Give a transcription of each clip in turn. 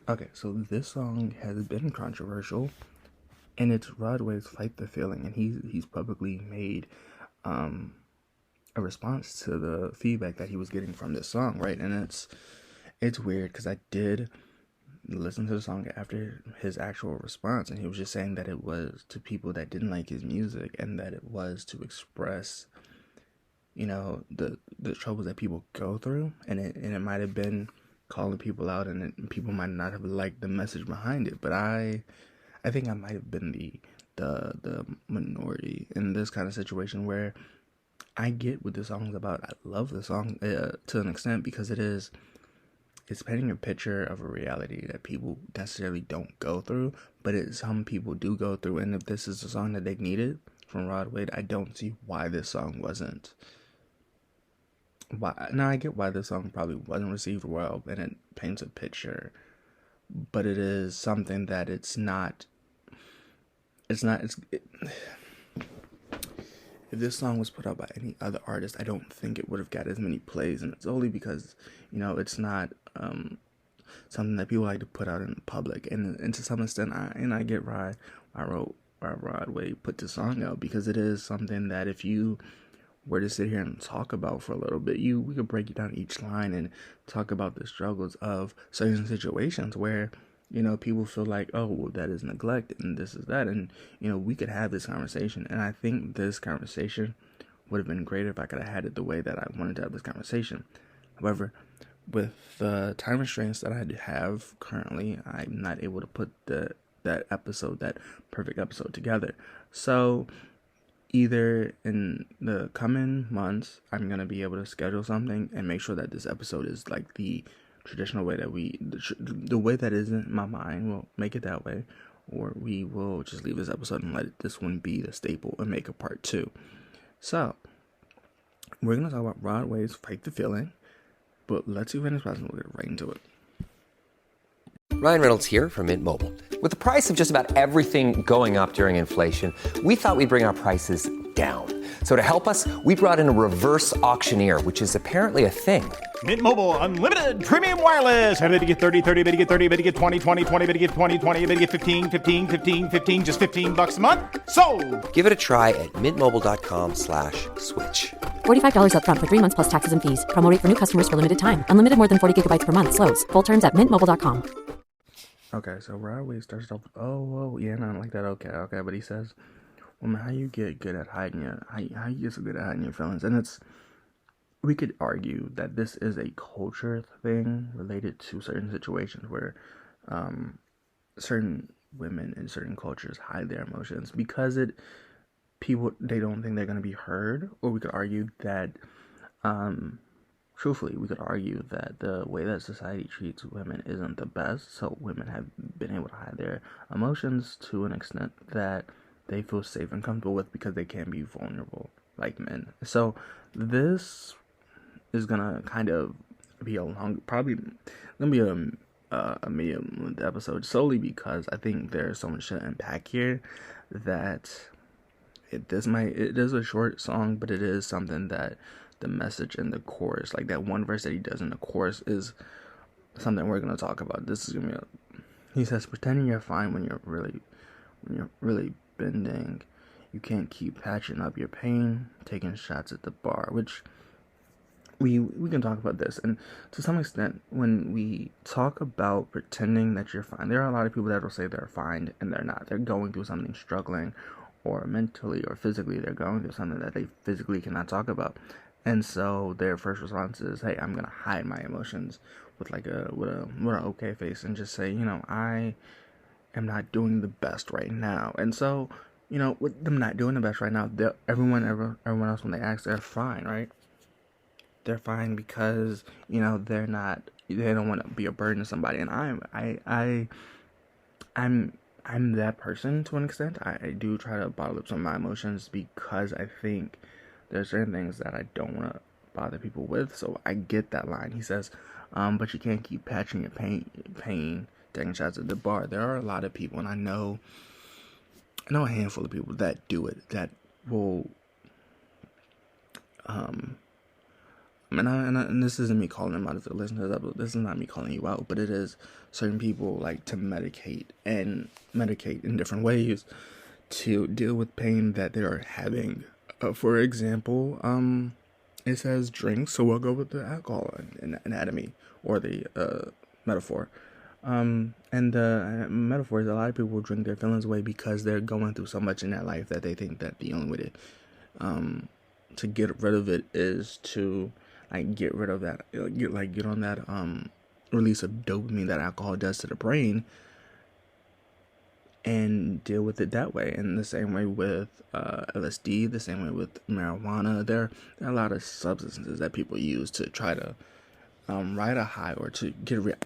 Okay, so this song has been controversial, and it's Rod Wave's "Fight the Feeling," and he's publicly made um, a response to the feedback that he was getting from this song, right? And it's weird because I did listen to the song after his actual response, and he was just saying that it was to people that didn't like his music, and that it was to express, the troubles that people go through, and it might have been calling people out, and people might not have liked the message behind it, but I think I might have been the minority in this kind of situation where I get what the song's about. I love the song to an extent because it's painting a picture of a reality that people necessarily don't go through, but some people do go through. And if this is the song that they needed from Rod Wave, I don't see why this song wasn't. Why? Now I get why this song probably wasn't received well, and it paints a picture, but it is something that it's not. It's not. If this song was put out by any other artist, I don't think it would have got as many plays, and it's only because it's not something that people like to put out in the public, and to some extent, I get why Rod Wave put the song out, because it is something that if you were to sit here and talk about for a little bit, we could break it down each line and talk about the struggles of certain situations where people feel like, oh, well, that is neglect and this is that. And, we could have this conversation. And I think this conversation would have been great if I could have had it the way that I wanted to have this conversation. However, with the time restraints that I have currently, I'm not able to put that perfect episode together. So either in the coming months, I'm going to be able to schedule something and make sure that this episode is like the traditional way that the way that is in my mind, we'll make it that way, or we will just leave this episode and let this one be the staple and make a part 2. So we're gonna talk about Rod Wave's "Fight the Feeling," but let's see if any questions. We'll get right into it. Ryan Reynolds here from Mint Mobile. With the price of just about everything going up during inflation, we thought we'd bring our prices down. So to help us, we brought in a reverse auctioneer, which is apparently a thing. Mint Mobile Unlimited Premium Wireless. How to get 30, 30, bit to get 30, bit to get 20, 20, 20, bit to get 20, 20, bit to get 15, 15, 15, 15, just $15 a month? Sold! Give it a try at mintmobile.com/switch. $45 up front for 3 months plus taxes and fees. Promo rate for new customers for limited time. Unlimited more than 40 gigabytes per month. Slows full terms at mintmobile.com. Okay, so Rod Wave starts off with, oh, well, yeah, not like that, okay, but he says, woman, how you get good at hiding how you get so good at hiding your feelings? And we could argue that this is a culture thing related to certain situations where certain women in certain cultures hide their emotions because they don't think they're going to be heard. Or we could argue that truthfully, we could argue that the way that society treats women isn't the best, so women have been able to hide their emotions to an extent that they feel safe and comfortable with because they can be vulnerable like men. So this is gonna kind of be probably gonna be a medium episode, solely because I think there's so much to unpack here that it is a short song, but it is something that the message in the chorus, like that one verse that he does in the chorus, is something we're gonna talk about. This is gonna be he says, pretending you're fine when you're really bending. You can't keep patching up your pain, taking shots at the bar, which we can talk about this. And to some extent, when we talk about pretending that you're fine, there are a lot of people that will say they're fine and they're not. They're going through something, struggling, or mentally or physically they're going through something that they physically cannot talk about. And so their first response is, hey, I'm going to hide my emotions with an okay face and just say, I am not doing the best right now. And so, with them not doing the best right now, everyone else, when they ask, they're fine, right? They're fine because, they don't want to be a burden to somebody. And I'm that person to an extent. I do try to bottle up some of my emotions because I think there's certain things that I don't want to bother people with. So I get that line. He says, but you can't keep patching your pain, taking shots at the bar. There are a lot of people, and I know a handful of people that do it, that will And this isn't me calling them out if they're listening to that. This is not me calling you out, but it is certain people like to medicate in different ways to deal with pain that they are having. For example, it says drink, so we'll go with the alcohol anatomy or the metaphor. And the metaphor is a lot of people drink their feelings away because they're going through so much in their life that they think that the only way to get rid of it is to like get rid of that, get on that release of dopamine that alcohol does to the brain, and deal with it that way. And the same way with LSD, the same way with marijuana. There are a lot of substances that people use to try to ride a high or to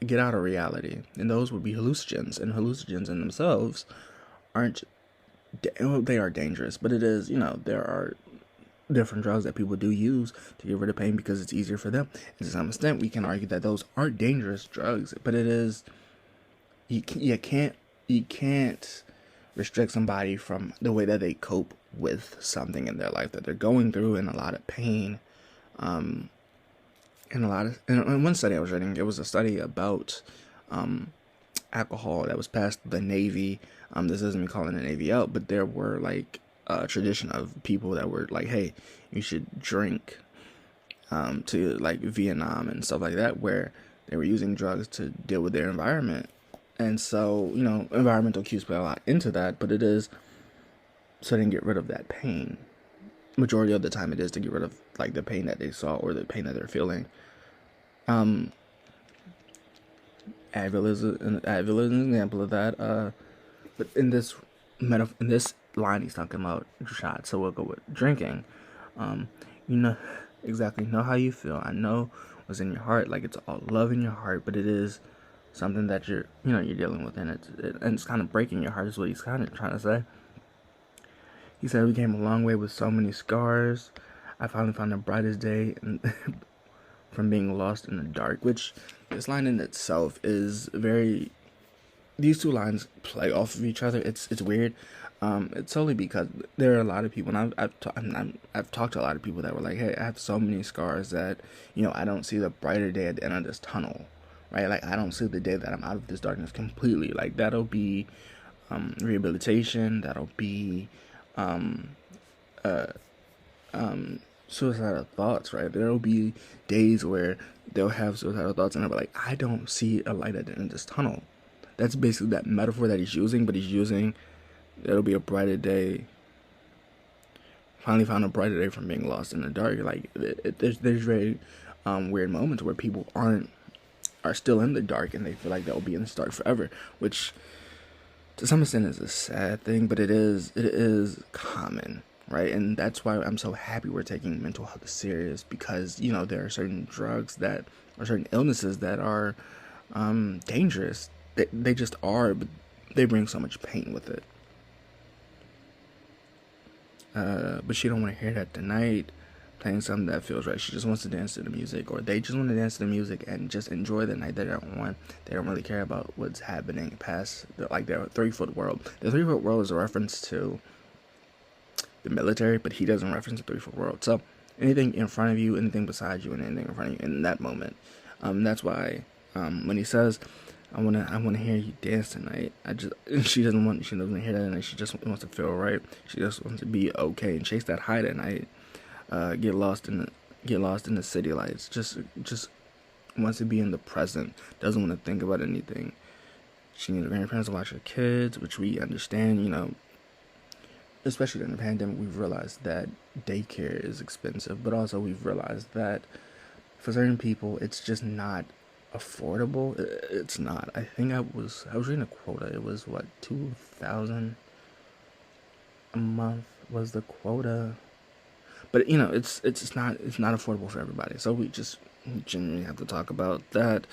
get out of reality, and those would be hallucinogens. And hallucinogens in themselves they are dangerous, but it is, there are different drugs that people do use to get rid of pain because it's easier for them. And to some extent, we can argue that those aren't dangerous drugs, but it is. You can't restrict somebody from the way that they cope with something in their life that they're going through, and a lot of pain. In one study I was reading, it was a study about alcohol that was passed the Navy. This isn't me calling the Navy out, but there were like a tradition of people that were like, hey, you should drink to like Vietnam and stuff like that, where they were using drugs to deal with their environment. And so, environmental cues play a lot into that, but it is so they can get rid of that pain. Majority of the time it is to get rid of like the pain that they saw or the pain that they're feeling. Advil is an example of that. But in this line, he's talking about shots, so we'll go with drinking. Exactly know how you feel. I know what's in your heart, like it's all love in your heart, but it is something that you're dealing with, and it's kind of breaking your heart is what he's kind of trying to say. He said, we came a long way with so many scars. I finally found the brightest day from being lost in the dark, which this line in itself is very, these two lines play off of each other. It's weird. It's solely because there are a lot of people, and I've talked to a lot of people that were like, hey, I have so many scars that, I don't see the brighter day at the end of this tunnel, right? Like, I don't see the day that I'm out of this darkness completely. Like, that'll be rehabilitation. That'll be suicidal thoughts, right? There'll be days where they'll have suicidal thoughts and they'll be like, I don't see a light at the end of this tunnel. That's basically that metaphor that he's using, but he's using, it'll be a brighter day. Finally found a brighter day from being lost in the dark. Like, there's very weird moments where people are still in the dark and they feel like they'll be in the dark forever, which to some extent is a sad thing, but it is common, right? And that's why I'm so happy we're taking mental health serious, because there are certain drugs that or certain illnesses that are dangerous. They just are, but they bring so much pain with it. But she don't want to hear that tonight, playing something that feels right. She just wants to dance to the music, or they just want to dance to the music and just enjoy the night that they're on. They don't really care about what's happening past their 3-foot world. The 3-foot world is a reference to the military, but he doesn't reference the 3-foot world. So anything in front of you, anything beside you, and anything in front of you in that moment. That's why when he says, I wanna hear you dance tonight, she doesn't hear that tonight. She just wants to feel right. She just wants to be okay and chase that high that night. Get lost in the city lights. Just wants to be in the present. Doesn't want to think about anything. She needs her grandparents to watch her kids, which we understand. Especially during the pandemic, we've realized that daycare is expensive, but also we've realized that for certain people, it's just not affordable. It's not. I think I was reading a quota. It was what, $2,000 a month was the quota. But it's not affordable for everybody. So we just genuinely have to talk about that.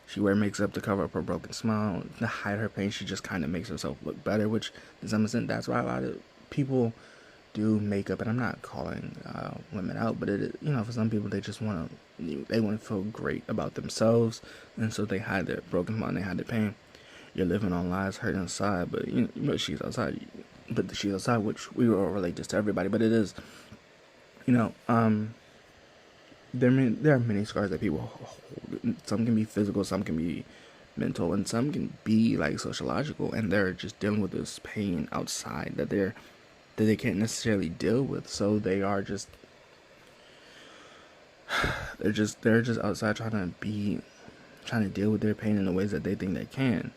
She wears makeup to cover up her broken smile, to hide her pain. She just kind of makes herself look better, which to some extent that's why a lot of people do makeup. And I'm not calling women out, but for some people they just want to feel great about themselves, and so they hide their broken smile, and they hide their pain. You're living on lies, hurting inside, but she's outside. But she's outside, which we will relate this to everybody. But it is, there are many scars that people hold. Some can be physical, some can be mental, and some can be like sociological, and they're just dealing with this pain outside that they can't necessarily deal with. So they are just they're just outside trying to deal with their pain in the ways that they think they can.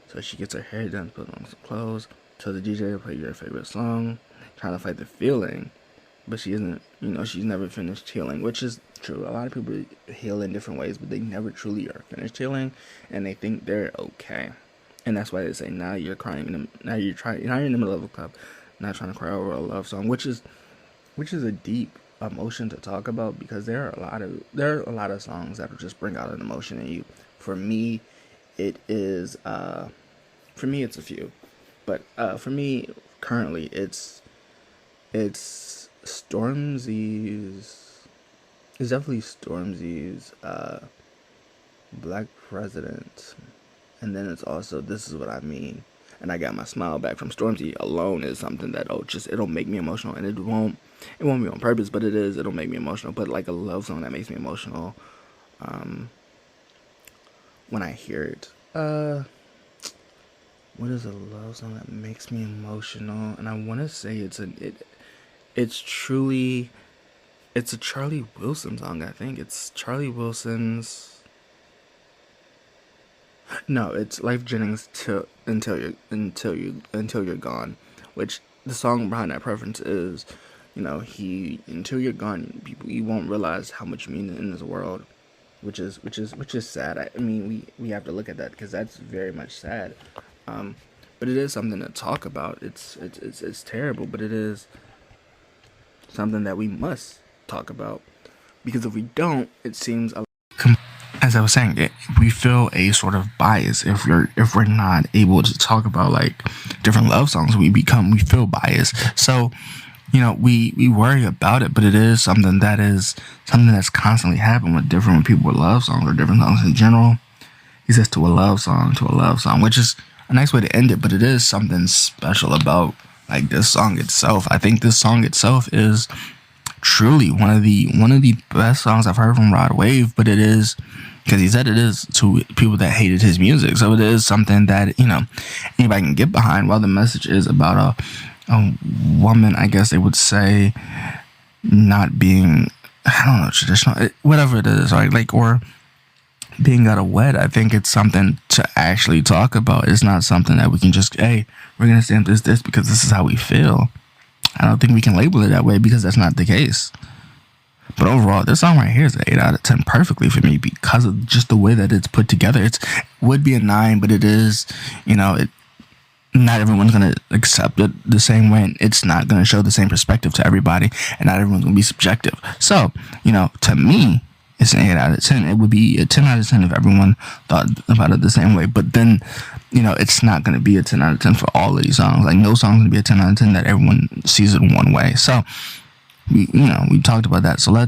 So she gets her hair done, put on some clothes, tells the DJ to play your favorite song, trying to fight the feeling. But she isn't, she's never finished healing, which is true. A lot of people heal in different ways, but they never truly are finished healing, and they think they're okay. And that's why they say, now you're crying, now you're in the middle of a club, not trying to cry over a love song, which is a deep emotion to talk about, because there are a lot of songs that will just bring out an emotion in you. For me, it's a few, but for me currently it's Stormzy's. It's definitely Stormzy's Black President, and then it's also This Is What I Mean, and I Got My Smile Back. From Stormzy alone is something that it'll make me emotional, and it won't be on purpose, but it'll make me emotional. But like a love song that makes me emotional, when I hear it, what is a love song that makes me emotional? And I want to say it's a Charlie Wilson song. I think it's Charlie Wilson's. No, it's Lyfe Jennings' Until You're Gone, which the song behind that preference is, Until You're Gone, people, you won't realize how much you mean in this world, which is sad. I mean, we have to look at that, because that's very much sad. But it is something to talk about. It's terrible, but it is something that we must talk about, because if we don't, it seems, as I was saying, we feel a sort of bias if we're not able to talk about like different love songs. We feel biased. So we worry about it, but it is something that's constantly happening with people with love songs, or different songs in general. He says to a love song, which is a nice way to end it, but it is something special about like this song itself. I think this song itself is truly one of the best songs I've heard from Rod Wave, but it is, because he said it is to people that hated his music. So it is something that, anybody can get behind, while the message is about a woman, I guess they would say, not being, I don't know, traditional, whatever it is, right? Like, or being out of wed. I think it's something to actually talk about. It's not something that we can just, hey, we're going to stamp this because this is how we feel. I don't think we can label it that way, because that's not the case. But overall, this song right here is an 8 out of 10 perfectly for me, because of just the way that it's put together. It would be a 9, but it is, not everyone's going to accept it the same way, and it's not going to show the same perspective to everybody, and not everyone's going to be subjective. So, to me, it's an 8 out of 10. It would be a 10 out of 10 if everyone thought about it the same way. But then, it's not going to be a 10 out of 10 for all of these songs. Like, no song's going to be a 10 out of 10 that everyone sees it one way. So, we talked about that. So I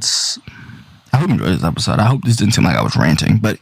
hope you enjoyed this episode. I hope this didn't seem like I was ranting, but,